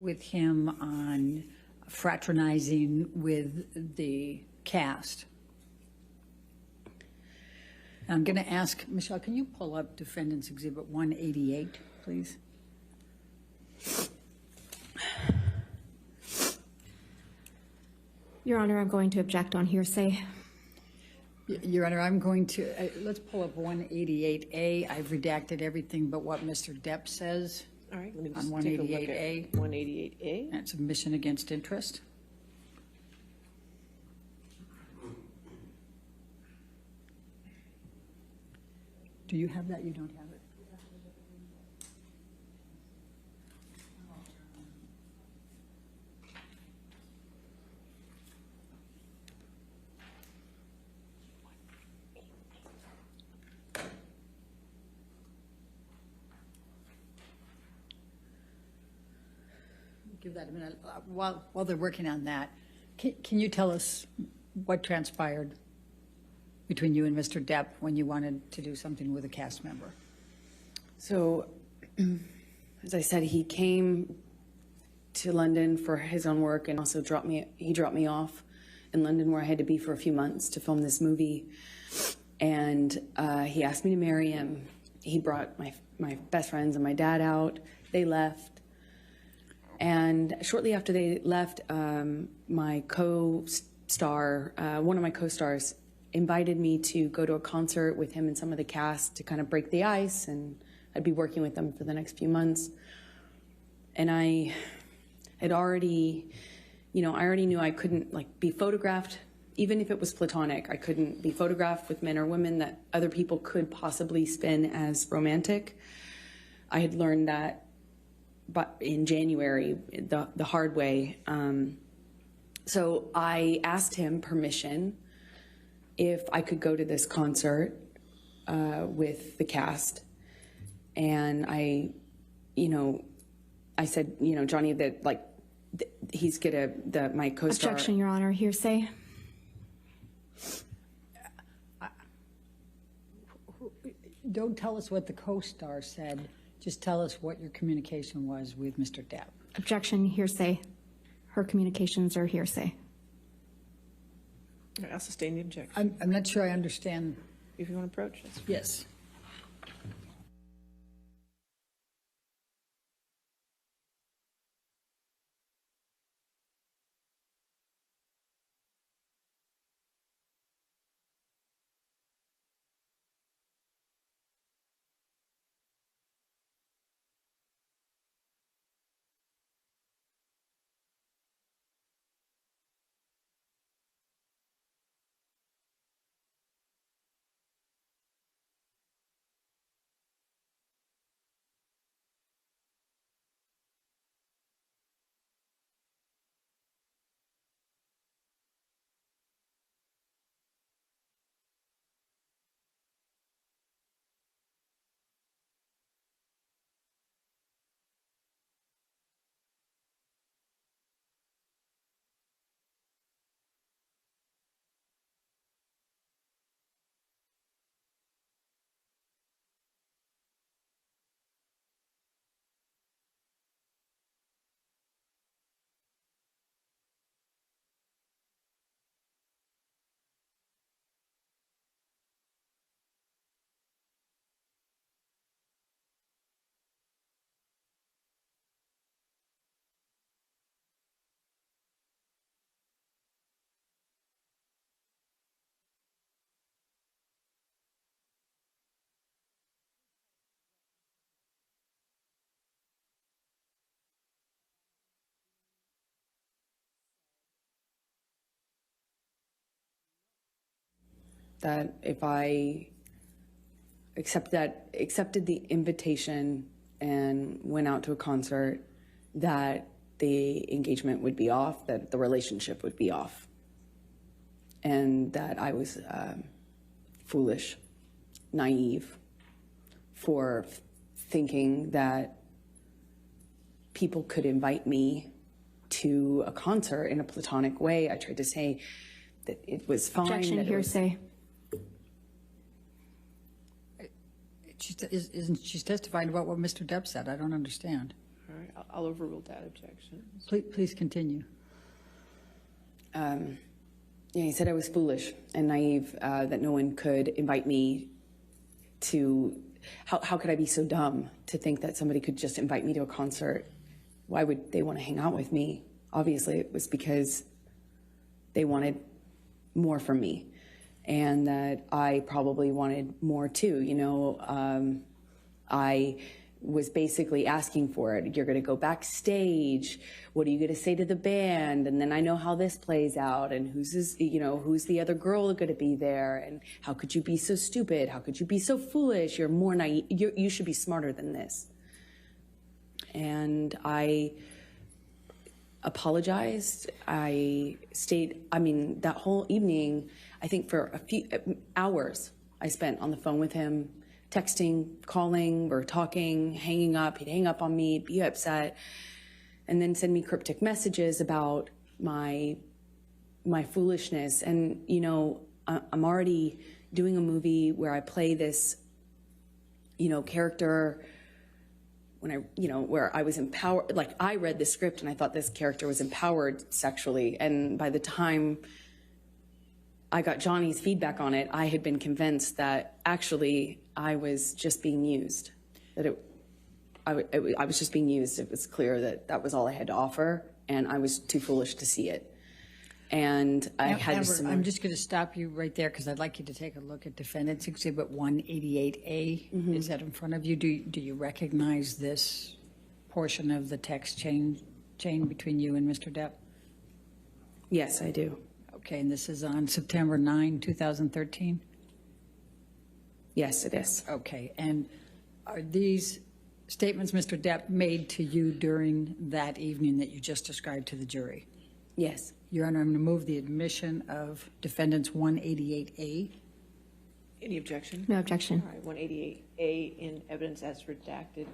with him on fraternizing with the cast. I'm going to ask, Michelle, can you pull up Defendant's Exhibit 188, please? Your Honor, I'm going to object on hearsay. Your Honor, I'm going to, let's pull up 188A. I've redacted everything but what Mr. Depp says. All right, let me On just take a look 188A. at 188A. That's submission against interest. Do you have that? You don't have it? Give that a minute. While they're working on that, can you tell us what transpired between you and Mr. Depp when you wanted to do something with a cast member? So, as I said, he came to London for his own work and also he dropped me off in London where I had to be for a few months to film this movie. And he asked me to marry him. He brought my best friends and my dad out. They left. And shortly after they left, my co-star, one of my co-stars, invited me to go to a concert with him and some of the cast to kind of break the ice, and I'd be working with them for the next few months. And I had already, I already knew I couldn't be photographed, even if it was platonic. I couldn't be photographed with men or women that other people could possibly spin as romantic. I had learned that but in January, the hard way. So I asked him permission if I could go to this concert with the cast. And I said, Johnny, that he's my co-star. Objection, Your Honor. Hearsay. Don't tell us what the co-star said. Just tell us what your communication was with Mr. Depp. Objection, hearsay. Her communications are hearsay. I'll sustain the objection. I'm not sure I understand. If you want to approach this. Yes. That if I accepted the invitation and went out to a concert, that the engagement would be off, that the relationship would be off, and that I was foolish, naive for thinking that people could invite me to a concert in a platonic way. I tried to say that it was fine. Objection, hearsay. Isn't she testifying about what Mr. Depp said? I don't understand. All right, I'll overrule that objection. Please continue. Yeah, he said I was foolish and naive, that no one could invite me to. How could I be so dumb to think that somebody could just invite me to a concert? Why would they want to hang out with me? Obviously, it was because they wanted more from me, and that I probably wanted more too. You know, I was basically asking for it. You're going to go backstage. What are you going to say to the band? And then I know how this plays out. And who's the other girl going to be there? And how could you be so stupid? How could you be so foolish? You're more naive. You should be smarter than this. And I apologized. That whole evening, I think for a few hours, I spent on the phone with him, texting, calling, or talking, hanging up. He'd hang up on me, be upset, and then send me cryptic messages about my foolishness. And, you know, I'm already doing a movie where I play this, you know, character where I was empowered. Like, I read the script and I thought this character was empowered sexually. And by the time I got Johnny's feedback on it, I had been convinced that actually I was just being used. I was just being used. It was clear that that was all I had to offer, and I was too foolish to see it. And I had Amber, I'm just going to stop you right there because I'd like you to take a look at Defendant's Exhibit 188A. Mm-hmm. Is that in front of you? Do you recognize this portion of the text chain between you and Mr. Depp? Yes, I do. Okay, and this is on September 9, 2013? Yes, it is. Okay, and are these statements Mr. Depp made to you during that evening that you just described to the jury? Yes. Your Honor, I'm going to move the admission of Defendant's 188A. Any objection? No objection. All right, 188A in evidence as redacted.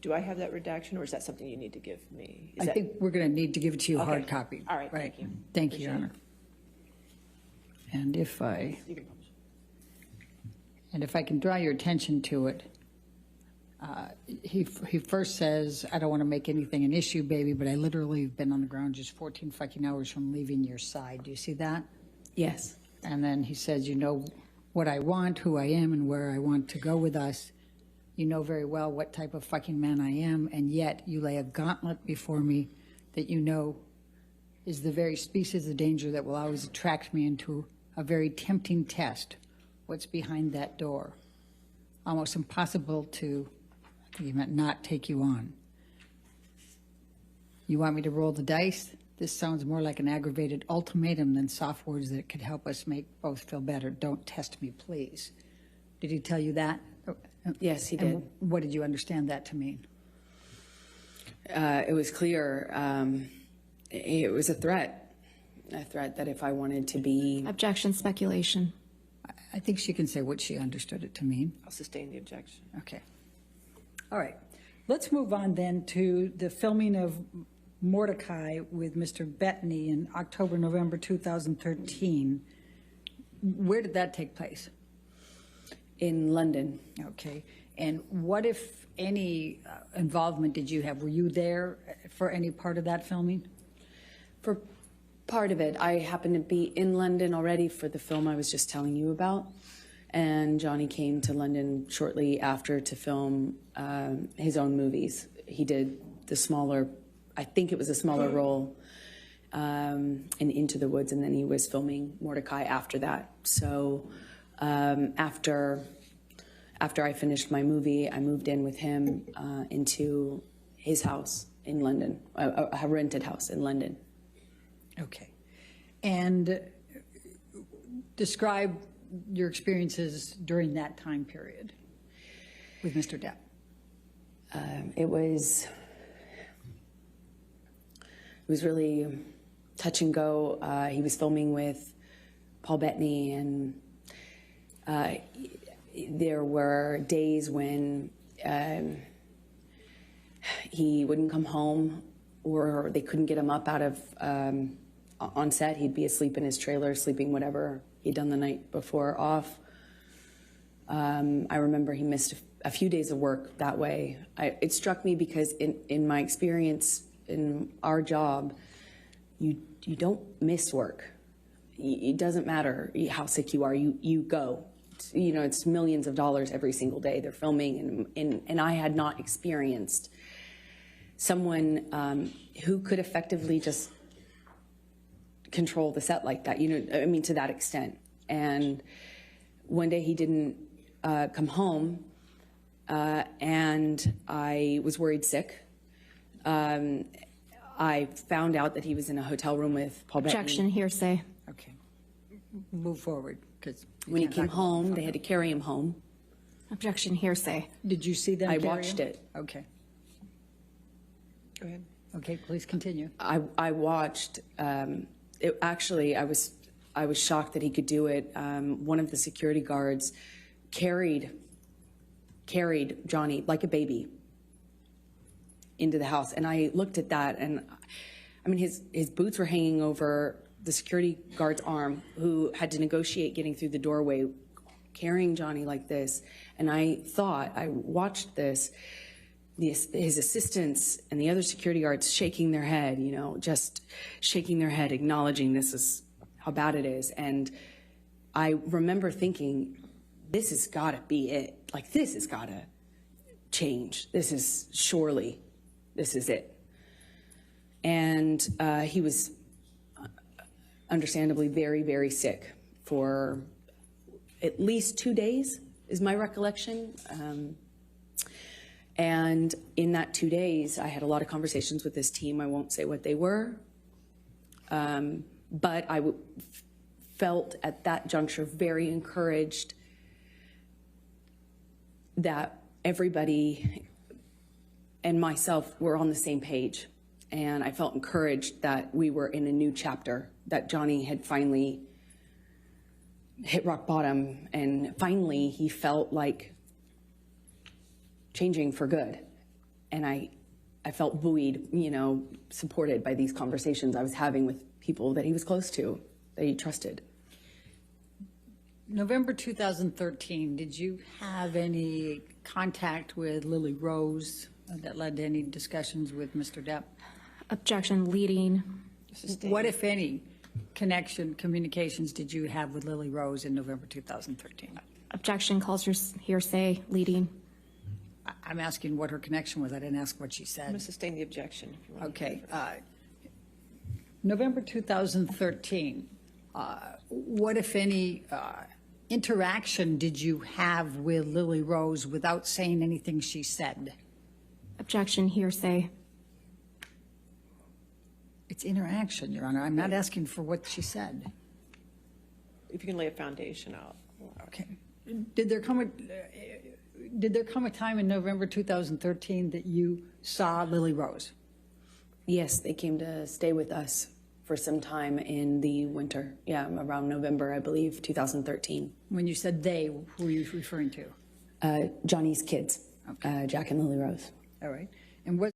Do I have that redaction, or is that something you need to give me? I think we're going to need to give it to you Okay. hard copy. All right, thank you. Thank you, Your Appreciate Honor. And if I You can publish. can draw your attention to it, he first says, I don't want to make anything an issue, baby, but I literally have been on the ground just 14 fucking hours from leaving your side. Do you see that? Yes. And then he says, you know what I want, who I am, and where I want to go with us. You know very well what type of fucking man I am, and yet you lay a gauntlet before me that you know is the very species of danger that will always attract me into a very tempting test. What's behind that door? Almost impossible to, I think he meant not take you on. You want me to roll the dice? This sounds more like an aggravated ultimatum than soft words that could help us make both feel better. Don't test me, please. Did he tell you that? Yes, he And did. what did you understand that to mean? It was clear. It was a threat that if I wanted to be. Objection, speculation. I think she can say what she understood it to mean. I'll sustain the objection. Okay. All right. Let's move on then to the filming of Mordecai with Mr. Bettany in October, November 2013. Where did that take place? In London. Okay. And what, if any, involvement did you have? Were you there for any part of that filming? For part of it, I happened to be in London already for the film I was just telling you about. And Johnny came to London shortly after to film his own movies. He did the smaller, I think it was a smaller role in Into the Woods, and then he was filming Mordecai after that. So after I finished my movie, I moved in with him into his house in London, a rented house in London. Okay. And describe your experiences during that time period with Mr. Depp. It was really touch and go. He was filming with Paul Bettany, and there were days when he wouldn't come home, or they couldn't get him up out of on set. He'd be asleep in his trailer, sleeping whatever he'd done the night before off. I remember he missed a few days of work that way. It struck me because in my experience in our job, you don't miss work. It doesn't matter how sick you are, you go. It's millions of dollars every single day they're filming, and I had not experienced someone who could effectively just control the set like that, to that extent. And one day he didn't come home, and I was worried sick. I found out that he was in a hotel room with Paul Bettany. Objection, hearsay. Okay. Move forward, because. When he came home, they had to carry him home. Objection, hearsay. Did you see them I carry watched him? it. Okay. Go ahead. Okay, please continue. I watched. I was shocked that he could do it. One of the security guards carried Johnny like a baby into the house, and I looked at that, and his boots were hanging over the security guard's arm, who had to negotiate getting through the doorway, carrying Johnny like this. And I watched this. His assistants and the other security guards shaking their head, just shaking their head, acknowledging this is how bad it is. And I remember thinking, this has got to be it. Like, this has got to change. This is it. And he was understandably very, very sick for at least 2 days, is my recollection. And in that 2 days, I had a lot of conversations with this team. I won't say what they were, but I felt at that juncture very encouraged that everybody and myself were on the same page. And I felt encouraged that we were in a new chapter, that Johnny had finally hit rock bottom, and finally he felt like changing for good. And I felt buoyed, supported by these conversations I was having with people that he was close to, that he trusted. November 2013, did you have any contact with Lily Rose that led to any discussions with Mr. Depp? Objection, leading. What, if any, communications did you have with Lily Rose in November 2013? Objection, calls for hearsay, leading. I'm asking what her connection was. I didn't ask what she I'm said. going to sustain the objection. If you want. Okay. November 2013, what, if any, interaction did you have with Lily Rose without saying anything she said? Objection, hearsay. It's interaction, Your Honor. I'm not asking for what she said. If you can lay a foundation out. Okay. Did there come a time in November 2013 that you saw Lily Rose? Yes, they came to stay with us for some time in the winter. Yeah, around November, I believe, 2013. When you said they, who were you referring to? Johnny's kids, Jack and Lily Rose. All right. And what